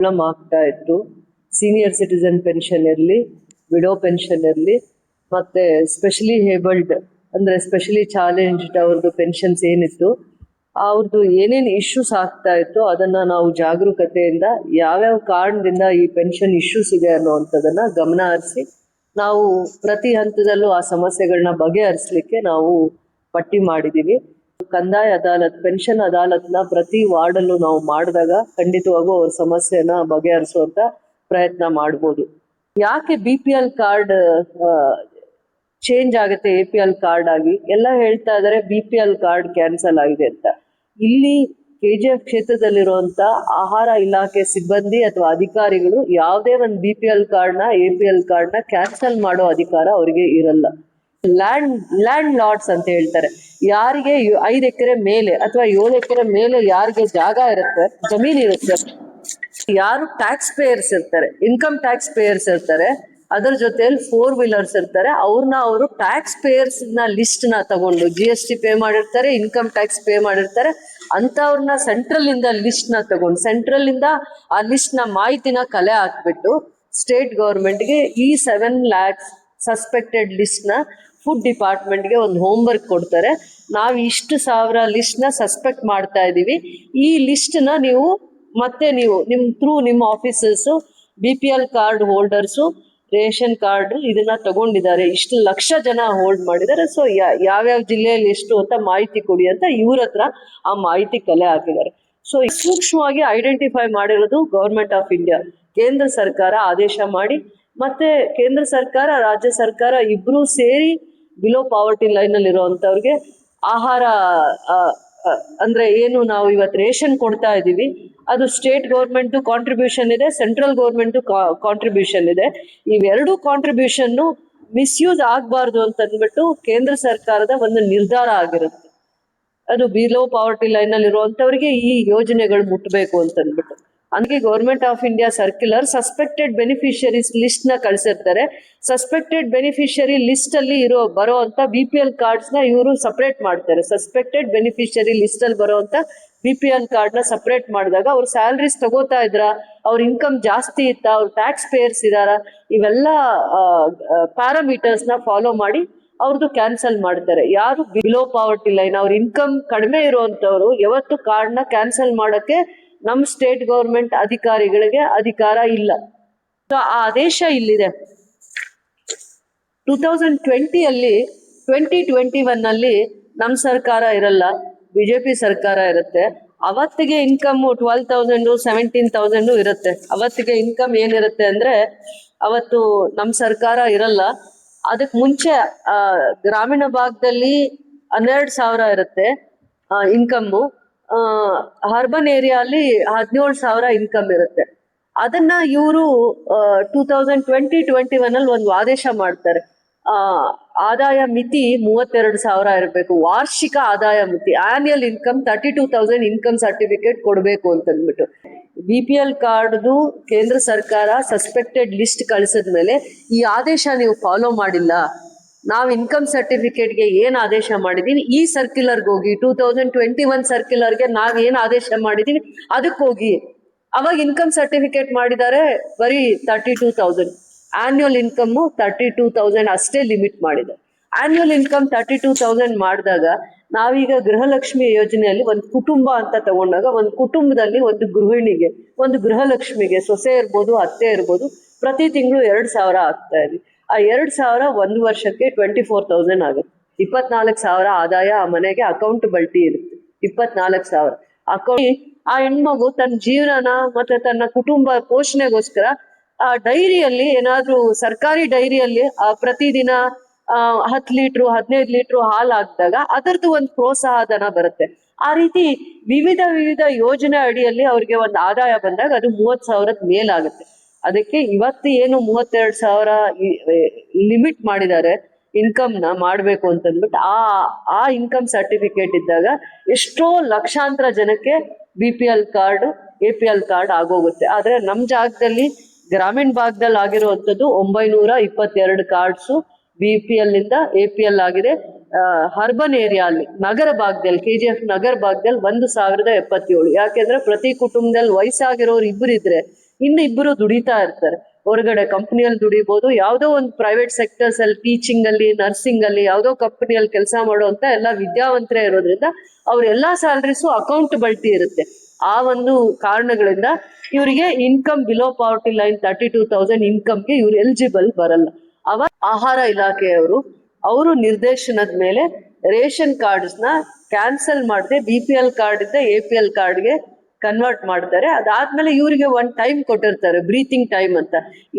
Problem ಆಗ್ತಾ ಇತ್ತು. Senior citizen pension ಇರಲಿ, ವಿಡೋ ಪೆನ್ಷನ್ ಇರಲಿ, ಮತ್ತೆ ಸ್ಪೆಷಲಿ ಹೇಬಲ್ಡ್ ಅಂದ್ರೆ ಸ್ಪೆಷಲಿ ಚಾಲೆಂಜ್ಡ್ ಅವ್ರದ್ದು ಪೆನ್ಷನ್ಸ್ ಏನಿತ್ತು, ಅವ್ರದ್ದು ಏನೇನು ಇಶ್ಯೂಸ್ ಆಗ್ತಾ ಇತ್ತು ಅದನ್ನ ನಾವು ಜಾಗರೂಕತೆಯಿಂದ ಯಾವ್ಯಾವ ಕಾರಣದಿಂದ ಈ ಪೆನ್ಷನ್ ಇಶ್ಯೂಸ್ ಇದೆ ಅನ್ನುವಂಥದ್ದನ್ನ ಗಮನ ಹರಿಸಿ ನಾವು ಪ್ರತಿ ಹಂತದಲ್ಲೂ ಆ ಸಮಸ್ಯೆಗಳನ್ನ ಬಗೆಹರಿಸಲಿಕ್ಕೆ ನಾವು ಪಟ್ಟಿ ಮಾಡಿದೀವಿ. ಕಂದಾಯ ಅದಾಲತ್, ಪೆನ್ಷನ್ ಅದಾಲತ್ನ ಪ್ರತಿ ವಾರ್ಡಲ್ಲೂ ನಾವು ಮಾಡಿದಾಗ ಖಂಡಿತವಾಗೂ ಅವ್ರ ಸಮಸ್ಯೆನ ಬಗೆಹರಿಸುವಂತ ಪ್ರಯತ್ನ ಮಾಡ್ಬೋದು. ಯಾಕೆ BPL ಕಾರ್ಡ್ ಚೇಂಜ್ ಆಗುತ್ತೆ APL ಕಾರ್ಡ್ ಆಗಿ? ಎಲ್ಲ ಹೇಳ್ತಾ ಇದಾರೆ BPL ಕಾರ್ಡ್ ಕ್ಯಾನ್ಸಲ್ ಆಗಿದೆ ಅಂತ. ಇಲ್ಲಿ KGF ಕ್ಷೇತ್ರದಲ್ಲಿರುವಂತ ಆಹಾರ ಇಲಾಖೆ ಸಿಬ್ಬಂದಿ ಅಥವಾ ಅಧಿಕಾರಿಗಳು ಯಾವುದೇ ಒಂದು BPL ಕಾರ್ಡ್ನ APL ಕಾರ್ಡ್ನ ಕ್ಯಾನ್ಸಲ್ ಮಾಡೋ ಅಧಿಕಾರ ಅವರಿಗೆ ಇರಲ್ಲ. ಲ್ಯಾಂಡ್ ಲಾರ್ಡ್ಸ್ ಅಂತ ಹೇಳ್ತಾರೆ. ಯಾರಿಗೆ 5 ಎಕರೆ ಮೇಲೆ ಅಥವಾ 7 ಎಕರೆ ಮೇಲೆ ಯಾರಿಗೆ ಜಾಗ ಇರುತ್ತೆ, ಜಮೀನ್ ಇರುತ್ತೆ, ಯಾರು ಟ್ಯಾಕ್ಸ್ ಪೇಯರ್ಸ್ ಇರ್ತಾರೆ, ಇನ್ಕಮ್ ಟ್ಯಾಕ್ಸ್ ಪೇಯರ್ಸ್ ಇರ್ತಾರೆ, ಅದರ ಜೊತೆಯಲ್ಲಿ 4 ವೀಲರ್ಸ್ ಇರ್ತಾರೆ, ಅವರು ಟ್ಯಾಕ್ಸ್ ಪೇಯರ್ಸ್ ನ ಲಿಸ್ಟ್ ನ ತಗೊಂಡು GST ಪೇ ಮಾಡಿರ್ತಾರೆ, ಇನ್ಕಮ್ ಟ್ಯಾಕ್ಸ್ ಪೇ ಮಾಡಿರ್ತಾರೆ, ಅಂತವ್ರನ್ನ ಸೆಂಟ್ರಲ್ ಇಂದ ಲಿಸ್ಟ್ ನ ತಗೊಂಡು ಸೆಂಟ್ರಲ್ ಇಂದ ಆ ಲಿಸ್ಟ್ ನ ಮಾಹಿತಿನ ಕಲೆ ಹಾಕ್ಬಿಟ್ಟು ಸ್ಟೇಟ್ ಗೌರ್ಮೆಂಟ್ಗೆ ಈ 7 lakhs ಸಸ್ಪೆಕ್ಟೆಡ್ ಲಿಸ್ಟ್ ನ ಫುಡ್ ಡಿಪಾರ್ಟ್ಮೆಂಟ್ಗೆ ಒಂದು ಹೋಮ್ ವರ್ಕ್ ಕೊಡ್ತಾರೆ. ನಾವು ಇಷ್ಟು ಸಾವಿರ ಲಿಸ್ಟ್ ನ ಸಸ್ಪೆಕ್ಟ್ ಮಾಡ್ತಾ ಇದೀವಿ, ಈ ಲಿಸ್ಟ್ ನ ನೀವು ನಿಮ್ಮ officers BPL card holders ration card ಇದನ್ನ ತಗೊಂಡಿದ್ದಾರೆ, ಇಷ್ಟು ಲಕ್ಷ ಜನ ಹೋಲ್ಡ್ ಮಾಡಿದ್ದಾರೆ, ಸೊ ಯಾವ್ಯಾವ ಜಿಲ್ಲೆಯಲ್ಲಿ ಎಷ್ಟು ಅಂತ ಮಾಹಿತಿ ಕೊಡಿ ಅಂತ ಇವ್ರ ಹತ್ರ ಆ ಮಾಹಿತಿ ಕಲೆ ಹಾಕಿದ್ದಾರೆ. ಸೊ ಸೂಕ್ಷ್ಮವಾಗಿ ಐಡೆಂಟಿಫೈ ಮಾಡಿರೋದು ಗೌರ್ಮೆಂಟ್ ಆಫ್ ಇಂಡಿಯಾ, ಕೇಂದ್ರ ಸರ್ಕಾರ ಆದೇಶ ಮಾಡಿ, ಮತ್ತೆ ಕೇಂದ್ರ ಸರ್ಕಾರ ರಾಜ್ಯ ಸರ್ಕಾರ ಇಬ್ರು ಸೇರಿ ಬಿಲೋ ಪಾವರ್ಟಿ ಲೈನ್ ಅಲ್ಲಿ ಇರುವಂತವ್ರಿಗೆ ಆಹಾರ ಅಂದ್ರೆ ಏನು ನಾವು ಇವತ್ತು ರೇಷನ್ ಕೊಡ್ತಾ ಇದೀವಿ, ಅದು ಸ್ಟೇಟ್ ಗೌರ್ಮೆಂಟ್ ಕಾಂಟ್ರಿಬ್ಯೂಷನ್ ಇದೆ, ಸೆಂಟ್ರಲ್ ಗೌರ್ಮೆಂಟ್ ಕಾಂಟ್ರಿಬ್ಯೂಷನ್ ಇದೆ. ಇವೆರಡು ಕಾಂಟ್ರಿಬ್ಯೂಷನ್ ಮಿಸ್ಯೂಸ್ ಆಗ್ಬಾರ್ದು ಅಂತ ಅಂದ್ಬಿಟ್ಟು ಕೇಂದ್ರ ಸರ್ಕಾರದ ಒಂದು ನಿರ್ಧಾರ ಆಗಿರುತ್ತೆ. ಅದು ಬಿಲೋ ಪಾವರ್ಟಿ ಲೈನ್ ಅಲ್ಲಿ ಇರುವಂತವ್ರಿಗೆ ಈ ಯೋಜನೆಗಳು ಮುಟ್ಟಬೇಕು ಅಂತ ಅಂದ್ಬಿಟ್ಟು ಹಂಗೆ government of India circular suspected beneficiaries list ನ ಕಳ್ಸಿರ್ತಾರೆ. ಸಸ್ಪೆಕ್ಟೆಡ್ ಬೆನಿಫಿಷರಿ ಲಿಸ್ಟ್ ಅಲ್ಲಿ ಬರುವಂತ BPL ಕಾರ್ಡ್ಸ್ ನ ಇವರು ಸಪರೇಟ್ ಮಾಡ್ತಾರೆ. ಸಸ್ಪೆಕ್ಟೆಡ್ ಬೆನಿಫಿಷರಿ ಲಿಸ್ಟ್ ಅಲ್ಲಿ ಬರುವಂತ BPL ಕಾರ್ಡ್ ನ ಸಪರೇಟ್ ಮಾಡಿದಾಗ ಅವ್ರ ಸ್ಯಾಲರೀಸ್ ತಗೋತಾ ಇದ್ರ, ಅವ್ರ ಇನ್ಕಮ್ ಜಾಸ್ತಿ ಇತ್ತ, ಅವ್ರ ಟ್ಯಾಕ್ಸ್ ಪೇಯರ್ಸ್ ಇದಾರ, ಇವೆಲ್ಲ ಪ್ಯಾರಾಮೀಟರ್ಸ್ ನ ಫಾಲೋ ಮಾಡಿ ಅವ್ರದ್ದು ಕ್ಯಾನ್ಸಲ್ ಮಾಡ್ತಾರೆ. ಯಾರು ಬಿಲೋ ಪಾವರ್ಟಿ ಲೈನ್ ಅವ್ರ ಇನ್ಕಮ್ ಕಡಿಮೆ ಇರುವಂತವ್ರು ಯಾವತ್ತು ಕಾರ್ಡ್ ನ ಕ್ಯಾನ್ಸಲ್ ಮಾಡಕ್ಕೆ ನಮ್ಮ ಸ್ಟೇಟ್ ಗೌರ್ಮೆಂಟ್ ಅಧಿಕಾರಿಗಳಿಗೆ ಅಧಿಕಾರ ಇಲ್ಲ. ಆ ಆದೇಶ ಇಲ್ಲಿದೆ. 2020 ಅಲ್ಲಿ 2021 ಅಲ್ಲಿ ನಮ್ಮ ಸರ್ಕಾರ ಇರಲ್ಲ, BJP ಸರ್ಕಾರ ಇರುತ್ತೆ. ಅವತ್ತಿಗೆ ಇನ್ಕಮ್ 12,000 17,000 ಇರುತ್ತೆ. ಅವತ್ತಿಗೆ ಇನ್ಕಮ್ ಏನಿರುತ್ತೆ ಅಂದ್ರೆ ಅವತ್ತು ನಮ್ಮ ಸರ್ಕಾರ ಇರಲ್ಲ. ಅದಕ್ಕೆ ಮುಂಚೆ ಗ್ರಾಮೀಣ ಭಾಗದಲ್ಲಿ 12,000 ಇರುತ್ತೆ ಇನ್ಕಮ್ಮು, ಅರ್ಬನ್ ಏರಿಯಾ ಅಲ್ಲಿ 17,000 ಇನ್ಕಮ್ ಇರುತ್ತೆ. ಅದನ್ನ ಇವರು 2020-21 ಅಲ್ಲಿ ಒಂದು ಆದೇಶ ಮಾಡ್ತಾರೆ. ಆದಾಯ ಮಿತಿ 32,000 ಇರಬೇಕು, ವಾರ್ಷಿಕ ಆದಾಯ ಮಿತಿ, ಆನ್ಯುಯಲ್ ಇನ್ಕಮ್ 32,000 ಇನ್ಕಮ್ ಸರ್ಟಿಫಿಕೇಟ್ ಕೊಡಬೇಕು ಅಂತ ಅಂದ್ಬಿಟ್ಟು. BPL ಕಾರ್ಡ್ದು ಕೇಂದ್ರ ಸರ್ಕಾರ ಸಸ್ಪೆಕ್ಟೆಡ್ ಲಿಸ್ಟ್ ಕಳಿಸಿದ್ಮೇಲೆ ಈ ಆದೇಶ ನೀವು ಫಾಲೋ ಮಾಡಿಲ್ಲ, ನಾವು ಇನ್ಕಮ್ ಸರ್ಟಿಫಿಕೇಟ್ಗೆ ಏನ್ ಆದೇಶ ಮಾಡಿದೀವಿ ಈ ಸರ್ಕ್ಯುಲರ್ಗೆ ಹೋಗಿ, 2021 ಸರ್ಕ್ಯುಲರ್ಗೆ ನಾವ್ ಏನ್ ಆದೇಶ ಮಾಡಿದೀವಿ ಅದಕ್ಕೆ ಹೋಗಿ. ಅವಾಗ ಇನ್ಕಮ್ ಸರ್ಟಿಫಿಕೇಟ್ ಮಾಡಿದ್ದಾರೆ ಬರೀ 32,000, ಆನ್ಯುಯಲ್ ಇನ್ಕಮ್ 32,000 ಅಷ್ಟೇ ಲಿಮಿಟ್ ಮಾಡಿದೆ. ಆನ್ಯುಯಲ್ ಇನ್ಕಮ್ 32,000 ಮಾಡಿದಾಗ ನಾವೀಗ ಗೃಹಲಕ್ಷ್ಮಿ ಯೋಜನೆಯಲ್ಲಿ ಒಂದು ಕುಟುಂಬ ಅಂತ ತಗೊಂಡಾಗ ಒಂದು ಕುಟುಂಬದಲ್ಲಿ ಒಂದು ಗೃಹಿಣಿಗೆ, ಒಂದು ಗೃಹಲಕ್ಷ್ಮಿಗೆ ಸೊಸೆ ಇರ್ಬೋದು, ಅತ್ತೆ ಇರ್ಬೋದು, ಪ್ರತಿ ತಿಂಗಳು 2,000 ಆಗ್ತಾ ಇದೆ. ಆ 2,000 ಒಂದು ವರ್ಷಕ್ಕೆ 24,000 ಆಗುತ್ತೆ. 24,000 ಆದಾಯ ಆ ಮನೆಗೆ ಅಕೌಂಟಬಿಲಿಟಿ ಇರುತ್ತೆ. 24,000 ಅಕೌಂಟ್ ಆ ಹೆಣ್ಮಗು ತನ್ನ ಜೀವನನ ಮತ್ತೆ ತನ್ನ ಕುಟುಂಬ ಪೋಷಣೆಗೋಸ್ಕರ ಆ ಡೈರಿಯಲ್ಲಿ ಏನಾದ್ರೂ ಸರ್ಕಾರಿ ಡೈರಿಯಲ್ಲಿ ಪ್ರತಿದಿನ 10 ಲೀಟ್ರು 15 ಲೀಟ್ರು ಹಾಲು ಹಾಕಿದಾಗ ಅದರದ್ದು ಒಂದು ಪ್ರೋತ್ಸಾಹ ಧನ ಬರುತ್ತೆ. ಆ ರೀತಿ ವಿವಿಧ ಯೋಜನೆ ಅಡಿಯಲ್ಲಿ ಅವ್ರಿಗೆ ಒಂದು ಆದಾಯ ಬಂದಾಗ ಅದು 30,000 ಮೇಲಾಗುತ್ತೆ. ಅದಕ್ಕೆ ಇವತ್ತು ಏನು 32,000 ಲಿಮಿಟ್ ಮಾಡಿದ್ದಾರೆ ಇನ್ಕಮ್ ನ ಮಾಡ್ಬೇಕು ಅಂತಂದ್ಬಿಟ್ಟು ಆ ಇನ್ಕಮ್ ಸರ್ಟಿಫಿಕೇಟ್ ಇದ್ದಾಗ ಎಷ್ಟೋ ಲಕ್ಷಾಂತರ ಜನಕ್ಕೆ BPL ಕಾರ್ಡ್ APL ಕಾರ್ಡ್ ಆಗೋಗುತ್ತೆ. ಆದ್ರೆ ನಮ್ ಜಾಗದಲ್ಲಿ ಗ್ರಾಮೀಣ ಭಾಗದಲ್ಲಿ ಆಗಿರುವಂತದ್ದು 922 ಕಾರ್ಡ್ಸು BPL ಇಂದ APL ಆಗಿದೆ. ಅರ್ಬನ್ ಏರಿಯಾ ಅಲ್ಲಿ ನಗರ ಭಾಗದಲ್ಲಿ KGF ನಗರ ಭಾಗದಲ್ಲಿ 1,077. ಯಾಕೆಂದ್ರೆ ಪ್ರತಿ ಕುಟುಂಬದಲ್ಲಿ ವಯಸ್ಸಾಗಿರೋರು 2 ಇದ್ರೆ ಇನ್ನು ಇಬ್ಬರು ದುಡಿತಾ ಇರ್ತಾರೆ, ಹೊರಗಡೆ ಕಂಪ್ನಿಯಲ್ಲಿ ದುಡಿಬಹುದು, ಯಾವುದೋ ಒಂದು ಪ್ರೈವೇಟ್ ಸೆಕ್ಟರ್ಸ್ ಅಲ್ಲಿ ಟೀಚಿಂಗ್ ಅಲ್ಲಿ, ನರ್ಸಿಂಗ್ ಅಲ್ಲಿ, ಯಾವುದೋ ಕಂಪನಿಯಲ್ಲಿ ಕೆಲಸ ಮಾಡುವಂತ ಎಲ್ಲ ವಿದ್ಯಾವಂತರೇ ಇರೋದ್ರಿಂದ ಅವ್ರ ಎಲ್ಲಾ ಸ್ಯಾಲರೀಸು ಅಕೌಂಟಬಿಲಿಟಿ ಇರುತ್ತೆ. ಆ ಒಂದು ಕಾರಣಗಳಿಂದ ಇವರಿಗೆ ಇನ್ಕಮ್ ಬಿಲೋ ಪಾವರ್ಟಿ ಲೈನ್ 32,000 ಇನ್ಕಮ್ಗೆ ಇವ್ರು ಎಲಿಜಿಬಲ್ ಬರಲ್ಲ. ಅವಾಗ ಆಹಾರ ಇಲಾಖೆಯವರು ಅವರು ನಿರ್ದೇಶನದ ಮೇಲೆ ರೇಷನ್ ಕಾರ್ಡ್ಸ್ ನ ಕ್ಯಾನ್ಸಲ್ ಮಾಡದೆ BPL ಕಾರ್ಡ್ ಇಂದ APL ಕಾರ್ಡ್ಗೆ ಕನ್ವರ್ಟ್ ಮಾಡ್ತಾರೆ. ಅದಾದ್ಮೇಲೆ ಇವರಿಗೆ ಒಂದ್ ಟೈಮ್ ಕೊಟ್ಟಿರ್ತಾರೆ, ಬ್ರೀತಿಂಗ್ ಟೈಮ್ ಅಂತ.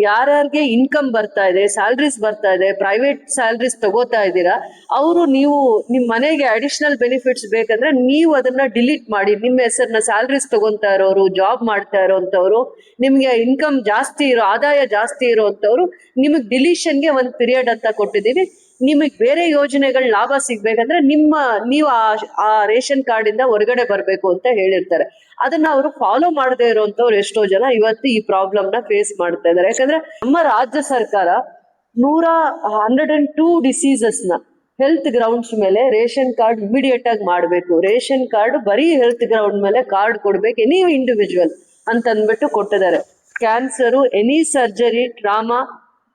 ಯಾರ್ಯಾರಿಗೆ ಇನ್ಕಮ್ ಬರ್ತಾ ಇದೆ, ಸ್ಯಾಲ್ರೀಸ್ ಬರ್ತಾ ಇದೆ, ಪ್ರೈವೇಟ್ ಸ್ಯಾಲ್ರೀಸ್ ತಗೋತಾ ಇದ್ದೀರಾ, ಅವರು ನೀವು ನಿಮ್ ಮನೆಗೆ ಅಡಿಷನಲ್ ಬೆನಿಫಿಟ್ಸ್ ಬೇಕಂದ್ರೆ ನೀವು ಅದನ್ನ ಡಿಲೀಟ್ ಮಾಡಿ. ನಿಮ್ಮ ಹೆಸರನ್ನ ಸ್ಯಾಲ್ರೀಸ್ ತಗೊಂತಾ ಇರೋರು, ಜಾಬ್ ಮಾಡ್ತಾ ಇರೋಂಥವ್ರು, ನಿಮ್ಗೆ ಇನ್ಕಮ್ ಜಾಸ್ತಿ ಇರೋ, ಆದಾಯ ಜಾಸ್ತಿ ಇರೋಂಥವ್ರು, ನಿಮಗ್ ಡಿಲೀಷನ್ಗೆ ಒಂದ್ ಪೀರಿಯಡ್ ಅಂತ ಕೊಟ್ಟಿದ್ದೀವಿ. ನಿಮಗ್ ಬೇರೆ ಯೋಜನೆಗಳ ಲಾಭ ಸಿಗ್ಬೇಕಂದ್ರೆ ನೀವು ಆ ರೇಷನ್ ಕಾರ್ಡ್ ಇಂದ ಹೊರಗಡೆ ಬರ್ಬೇಕು ಅಂತ ಹೇಳಿರ್ತಾರೆ. ಅದನ್ನ ಅವರು ಫಾಲೋ ಮಾಡದೇ ಇರುವಂತವ್ರು ಎಷ್ಟೋ ಜನ ಇವತ್ತು ಈ ಪ್ರಾಬ್ಲಮ್ ನ ಫೇಸ್ ಮಾಡ್ತಾ ಇದ್ದಾರೆ. ಯಾಕಂದ್ರೆ ನಮ್ಮ ರಾಜ್ಯ ಸರ್ಕಾರ 102 ಡಿಸೀಸಸ್ ನ ಹೆಲ್ತ್ ಗ್ರೌಂಡ್ಸ್ ಮೇಲೆ ರೇಷನ್ ಕಾರ್ಡ್ ಇಮಿಡಿಯೇಟ್ ಆಗಿ ಮಾಡ್ಬೇಕು. ರೇಷನ್ ಕಾರ್ಡ್ ಬರೀ ಹೆಲ್ತ್ ಗ್ರೌಂಡ್ ಮೇಲೆ ಕಾರ್ಡ್ ಕೊಡ್ಬೇಕು, ಎನಿ ಇಂಡಿವಿಜುವಲ್ ಅಂತ ಅಂದ್ಬಿಟ್ಟು ಕೊಟ್ಟಿದ್ದಾರೆ. ಕ್ಯಾನ್ಸರು, ಎನಿ ಸರ್ಜರಿ, ಟ್ರಾಮಾ,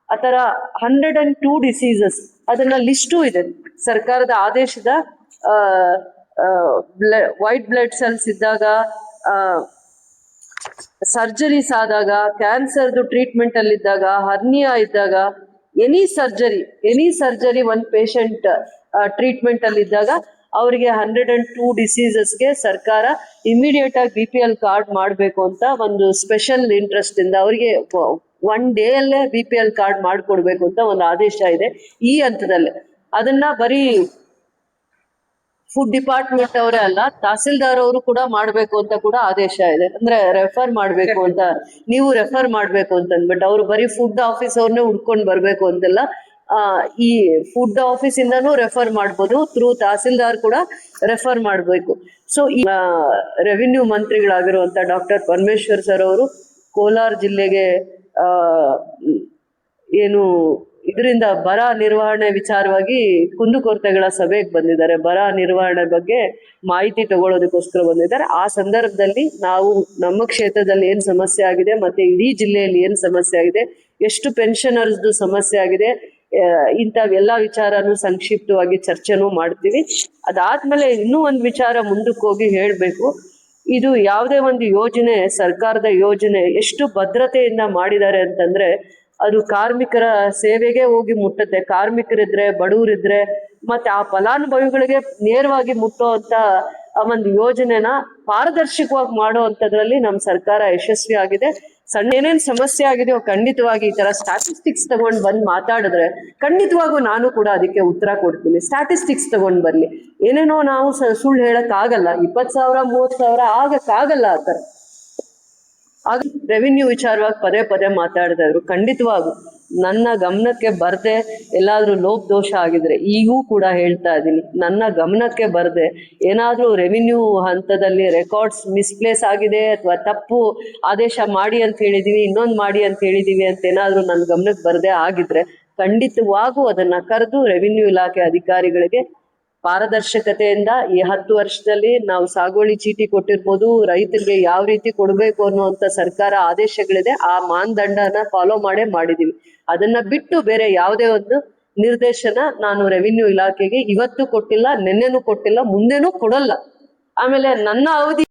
ಆತರ 102 ಡಿಸೀಸಸ್ ಅದನ್ನ ಲಿಸ್ಟು ಇದೆ ಸರ್ಕಾರದ ಆದೇಶದ. ವೈಟ್ ಬ್ಲಡ್ ಸೆಲ್ಸ್ ಇದ್ದಾಗ, ಸರ್ಜರೀಸ್ ಆದಾಗ, ಕ್ಯಾನ್ಸರ್ದು ಟ್ರೀಟ್ಮೆಂಟ್ ಅಲ್ಲಿ ಇದ್ದಾಗ, ಹರ್ನಿಯಾ ಇದ್ದಾಗ, ಎನಿ ಸರ್ಜರಿ ಒಂದ್ ಪೇಷಂಟ್ ಟ್ರೀಟ್ಮೆಂಟ್ ಅಲ್ಲಿ ಇದ್ದಾಗ ಅವರಿಗೆ 102 ಡಿಸೀಸಸ್ಗೆ ಸರ್ಕಾರ ಇಮಿಡಿಯೇಟ್ ಆಗಿ BPL ಕಾರ್ಡ್ ಮಾಡಬೇಕು ಅಂತ ಒಂದು ಸ್ಪೆಷಲ್ ಇಂಟ್ರೆಸ್ಟ್ ಇಂದ ಅವರಿಗೆ 1 ಡೇ ಅಲ್ಲೇ BPL ಕಾರ್ಡ್ ಮಾಡ್ಕೊಡ್ಬೇಕು ಅಂತ ಒಂದು ಆದೇಶ ಇದೆ ಈ ಹಂತದಲ್ಲಿ. ಅದನ್ನ ಬರೀ ಫುಡ್ ಡಿಪಾರ್ಟ್ಮೆಂಟ್ ಅವರೇ ಅಲ್ಲ, ತಹಸೀಲ್ದಾರ್ ಅವರು ಕೂಡ ಮಾಡ್ಬೇಕು ಅಂತ ಕೂಡ ಆದೇಶ ಇದೆ. ಅಂದ್ರೆ ರೆಫರ್ ಮಾಡ್ಬೇಕು ಅಂತ, ನೀವು ರೆಫರ್ ಮಾಡ್ಬೇಕು ಅಂತ ಅಂದ್ಬಿಟ್ಟು ಅವರು ಬರೀ ಫುಡ್ ಆಫೀಸ್ ಅವ್ರನ್ನೇ ಹುಡ್ಕೊಂಡ್ ಬರ್ಬೇಕು ಅಂತೆಲ್ಲ. ಈ ಫುಡ್ ಆಫೀಸ್ ಇಂದಾನು ರೆಫರ್ ಮಾಡ್ಬೋದು, ಥ್ರೂ ತಹಸೀಲ್ದಾರ್ ಕೂಡ ರೆಫರ್ ಮಾಡ್ಬೇಕು. ಸೊ ಈ ರೆವಿನ್ಯೂ ಮಂತ್ರಿಗಳಾಗಿರುವಂತ ಡಾಕ್ಟರ್ ಪರಮೇಶ್ವರ್ ಸರ್ ಅವರು ಕೋಲಾರ ಜಿಲ್ಲೆಗೆ ಏನು ಇದರಿಂದ ಬರ ನಿರ್ವಹಣೆ ವಿಚಾರವಾಗಿ ಕುಂದುಕೊರತೆಗಳ ಸಭೆಗೆ ಬಂದಿದ್ದಾರೆ. ಬರ ನಿರ್ವಹಣೆ ಬಗ್ಗೆ ಮಾಹಿತಿ ತಗೊಳ್ಳೋದಕ್ಕೋಸ್ಕರ ಬಂದಿದ್ದಾರೆ. ಆ ಸಂದರ್ಭದಲ್ಲಿ ನಾವು ನಮ್ಮ ಕ್ಷೇತ್ರದಲ್ಲಿ ಏನ್ ಸಮಸ್ಯೆ ಆಗಿದೆ, ಮತ್ತೆ ಇಡೀ ಜಿಲ್ಲೆಯಲ್ಲಿ ಏನ್ ಸಮಸ್ಯೆ ಆಗಿದೆ, ಎಷ್ಟು ಪೆನ್ಷನರ್ಸ್ದು ಸಮಸ್ಯೆ ಆಗಿದೆ, ಇಂಥವೆಲ್ಲ ವಿಚಾರನು ಸಂಕ್ಷಿಪ್ತವಾಗಿ ಚರ್ಚೆನೂ ಮಾಡ್ತೀವಿ. ಅದಾದ್ಮೇಲೆ ಇನ್ನೂ ಒಂದು ವಿಚಾರ ಮುಂದಕ್ಕೆ ಹೋಗಿ ಹೇಳ್ಬೇಕು. ಇದು ಯಾವುದೇ ಒಂದು ಯೋಜನೆ, ಸರ್ಕಾರದ ಯೋಜನೆ ಎಷ್ಟು ಭದ್ರತೆಯಿಂದ ಮಾಡಿದ್ದಾರೆ ಅಂತಂದ್ರೆ ಅದು ಕಾರ್ಮಿಕರ ಸೇವೆಗೆ ಹೋಗಿ ಮುಟ್ಟುತ್ತೆ. ಕಾರ್ಮಿಕರಿದ್ರೆ, ಬಡವರಿದ್ರೆ, ಮತ್ತೆ ಆ ಫಲಾನುಭವಿಗಳಿಗೆ ನೇರವಾಗಿ ಮುಟ್ಟೋ ಅಂತ ಒಂದು ಯೋಜನೆನ ಪಾರದರ್ಶಕವಾಗಿ ಮಾಡೋ ಅಂತದ್ರಲ್ಲಿ ನಮ್ಮ ಸರ್ಕಾರ ಯಶಸ್ವಿ ಆಗಿದೆ. ಸಣ್ಣ ಏನೇನ್ ಸಮಸ್ಯೆ ಆಗಿದೆಯೋ ಖಂಡಿತವಾಗಿ ಈ ತರ ಸ್ಟ್ಯಾಟಿಸ್ಟಿಕ್ಸ್ ತಗೊಂಡ್ ಬಂದ್ ಮಾತಾಡಿದ್ರೆ ಖಂಡಿತವಾಗೂ ನಾನು ಕೂಡ ಅದಕ್ಕೆ ಉತ್ತರ ಕೊಡ್ತೀನಿ. ಸ್ಟ್ಯಾಟಿಸ್ಟಿಕ್ಸ್ ತಗೊಂಡ್ ಬರ್ಲಿ, ಏನೇನೋ ನಾವು ಸುಳ್ಳು ಹೇಳಕ್ ಆಗಲ್ಲ. 20,000 30,000 ಆಗಕ್ಕಾಗಲ್ಲ ಆ ತರ. ಆಗ ರೆವಿನ್ಯೂ ವಿಚಾರವಾಗಿ ಪದೇ ಮಾತಾಡ್ತಾ ಇದ್ರು. ಖಂಡಿತವಾಗೂ ನನ್ನ ಗಮನಕ್ಕೆ ಬರ್ದೆ ಎಲ್ಲಾದ್ರೂ ಲೋಪದೋಷ ಆಗಿದ್ರೆ, ಈಗೂ ಕೂಡ ಹೇಳ್ತಾ ಇದ್ದೀನಿ, ನನ್ನ ಗಮನಕ್ಕೆ ಬರ್ದೆ ಏನಾದ್ರೂ ರೆವಿನ್ಯೂ ಹಂತದಲ್ಲಿ ರೆಕಾರ್ಡ್ಸ್ ಮಿಸ್ಪ್ಲೇಸ್ ಆಗಿದೆ ಅಥವಾ ತಪ್ಪು ಆದೇಶ ಮಾಡಿ ಅಂತ ಹೇಳಿದೀವಿ, ಇನ್ನೊಂದು ಮಾಡಿ ಅಂತ ಹೇಳಿದೀವಿ ಅಂತ ಏನಾದ್ರೂ ನನ್ನ ಗಮನಕ್ಕೆ ಬರ್ದೆ ಆಗಿದ್ರೆ ಖಂಡಿತವಾಗೂ ಅದನ್ನ ಕರೆದು ರೆವಿನ್ಯೂ ಇಲಾಖೆ ಅಧಿಕಾರಿಗಳಿಗೆ ಪಾರದರ್ಶಕತೆಯಿಂದ ಈ 10 ವರ್ಷದಲ್ಲಿ ನಾವು ಸಾಗುವಳಿ ಚೀಟಿ ಕೊಟ್ಟಿರ್ಬೋದು, ರೈತರಿಗೆ ಯಾವ ರೀತಿ ಕೊಡಬೇಕು ಅನ್ನುವಂತ ಸರ್ಕಾರ ಆದೇಶಗಳಿದೆ, ಆ ಮಾನದಂಡನ ಫಾಲೋ ಮಾಡಿದೀವಿ. ಅದನ್ನ ಬಿಟ್ಟು ಬೇರೆ ಯಾವುದೇ ಒಂದು ನಿರ್ದೇಶನ ನಾನು ರೆವಿನ್ಯೂ ಇಲಾಖೆಗೆ ಇವತ್ತು ಕೊಟ್ಟಿಲ್ಲ, ನಿನ್ನೆನೂ ಕೊಟ್ಟಿಲ್ಲ, ಮುಂದೆನೂ ಕೊಡಲ್ಲ. ಆಮೇಲೆ ನನ್ನ ಅವಧಿ